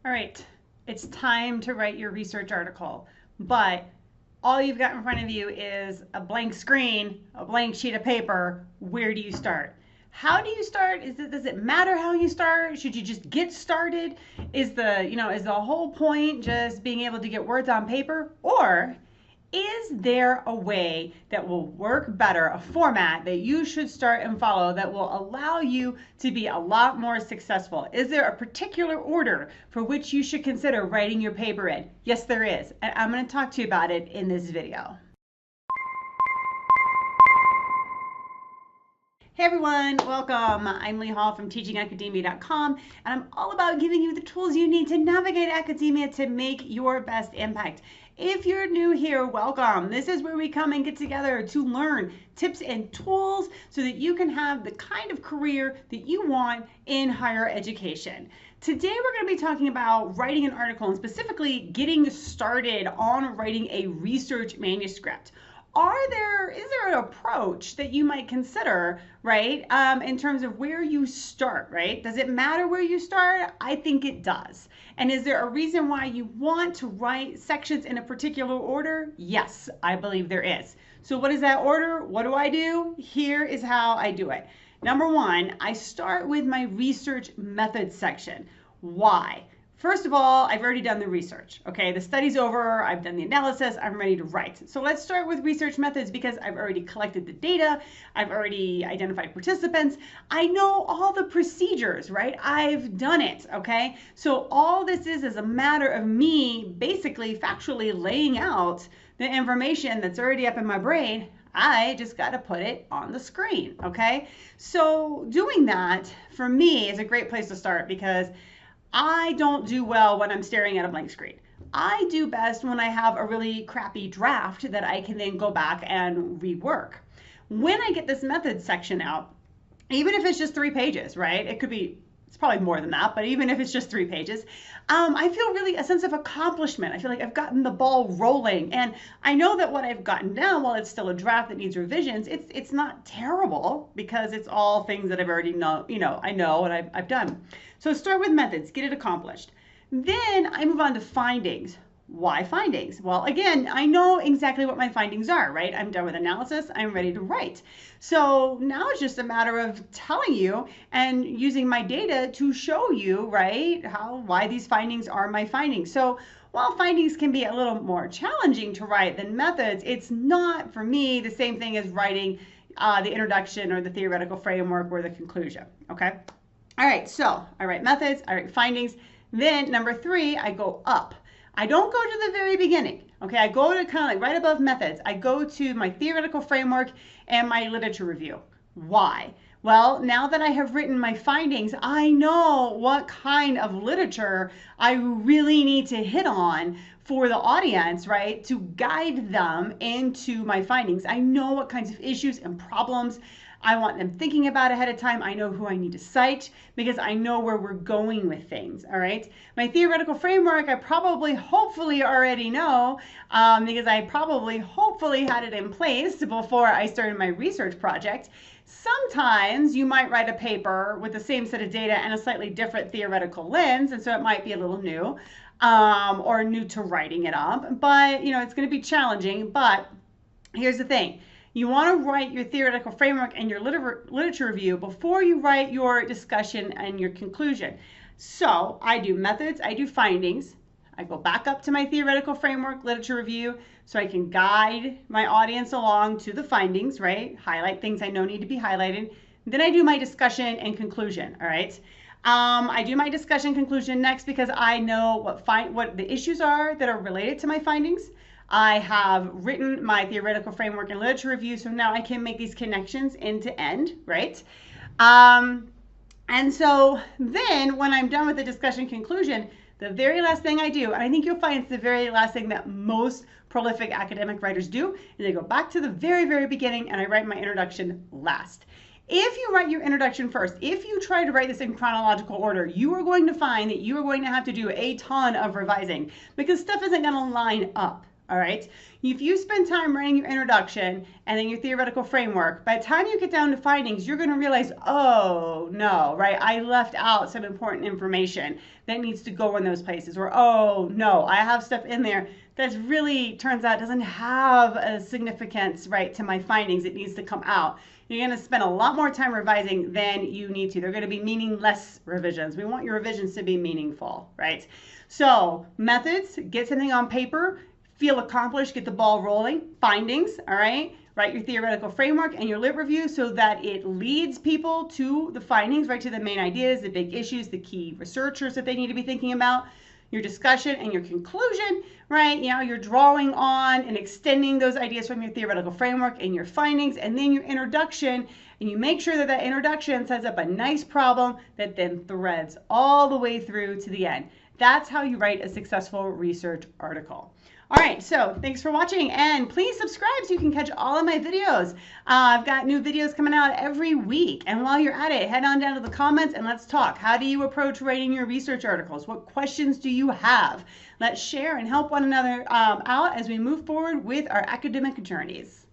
All right, it's time to write your research article, but all you've got in front of you is a blank screen, a blank sheet of paper. Where do you start? How do you start? Does it matter how you start? Should you just get started? Is the whole point just being able to get words on paper? Or is there a way that will work better, a format that you should start and follow that will allow you to be a lot more successful? Is there a particular order for which you should consider writing your paper in? Yes, there is. And I'm going to talk to you about it in this video. Hey everyone, welcome. I'm Leigh from teachingacademia.com, and I'm all about giving you the tools you need to navigate academia to make your best impact. If you're new here, welcome. This is where we come and get together to learn tips and tools so that you can have the kind of career that you want in higher education. Today we're going to be talking about writing an article and specifically getting started on writing a research manuscript. Is there an approach that you might consider, right, in terms of where you start, right? Does it matter where you start? I think it does. And is there a reason why you want to write sections in a particular order? Yes, I believe there is. So what is that order? What do I do? Here is how I do it. Number one, I start with my research methods section. Why? First of all, I've already done the research, okay? The study's over, I've done the analysis, I'm ready to write. So let's start with research methods because I've already collected the data, I've already identified participants, I know all the procedures, right? I've done it, okay? So all this is a matter of me basically factually laying out the information that's already up in my brain. I just got to put it on the screen, okay? So doing that for me is a great place to start because I don't do well when I'm staring at a blank screen. I do best when I have a really crappy draft that I can then go back and rework. When I get this methods section out, even if it's just 3 pages, right? It's probably more than that, but even if it's just 3 pages, I feel really a sense of accomplishment. I feel like I've gotten the ball rolling, and I know that what I've gotten down, while it's still a draft that needs revisions, it's not terrible because it's all things that I've already I know and I've done. So start with methods, get it accomplished. Then I move on to findings. Why findings? Well, again, I know exactly what my findings are, right? I'm done with analysis, I'm ready to write. So now it's just a matter of telling you and using my data to show you, right, why these findings are my findings. So while findings can be a little more challenging to write than methods, it's not, for me, the same thing as writing the introduction or the theoretical framework or the conclusion, okay? All right, so I write methods, I write findings. Then number 3, I go up. I don't go to the very beginning, okay? I go to kind of like right above methods. I go to my theoretical framework and my literature review. Why? Well, now that I have written my findings, I know what kind of literature I really need to hit on for the audience, right, to guide them into my findings. I know what kinds of issues and problems I want them thinking about ahead of time. I know who I need to cite because I know where we're going with things, all right? My theoretical framework, I probably, hopefully already know because I probably, hopefully had it in place before I started my research project. Sometimes you might write a paper with the same set of data and a slightly different theoretical lens, and so it might be a little new or new to writing it up, but it's going to be challenging. But here's the thing. You want to write your theoretical framework and your literature review before you write your discussion and your conclusion. So I do methods, I do findings. I go back up to my theoretical framework, literature review, so I can guide my audience along to the findings, right? Highlight things I know need to be highlighted. Then I do my discussion and conclusion, all right? I do my discussion conclusion next because I know what the issues are that are related to my findings. I have written my theoretical framework and literature review, so now I can make these connections end to end, right? And so then when I'm done with the discussion conclusion, the very last thing I do, and I think you'll find it's the very last thing that most prolific academic writers do, is I go back to the very, very beginning and I write my introduction last. If you write your introduction first, if you try to write this in chronological order, you are going to find that you are going to have to do a ton of revising because stuff isn't going to line up. All right. If you spend time writing your introduction and then your theoretical framework, by the time you get down to findings, you're going to realize, oh no, right? I left out some important information that needs to go in those places. Or, oh no, I have stuff in there that really turns out doesn't have a significance, right, to my findings. It needs to come out. You're going to spend a lot more time revising than you need to. They're going to be meaningless revisions. We want your revisions to be meaningful, right? So methods, get something on paper, feel accomplished, get the ball rolling. Findings, all right? Write your theoretical framework and your lit review so that it leads people to the findings, right, to the main ideas, the big issues, the key researchers that they need to be thinking about. Your discussion and your conclusion, right? You're drawing on and extending those ideas from your theoretical framework and your findings, and then your introduction, and you make sure that that introduction sets up a nice problem that then threads all the way through to the end. That's how you write a successful research article. All right, so thanks for watching, and please subscribe so you can catch all of my videos. I've got new videos coming out every week, and while you're at it, head on down to the comments and let's talk. How do you approach writing your research articles? What questions do you have? Let's share and help one another out as we move forward with our academic journeys.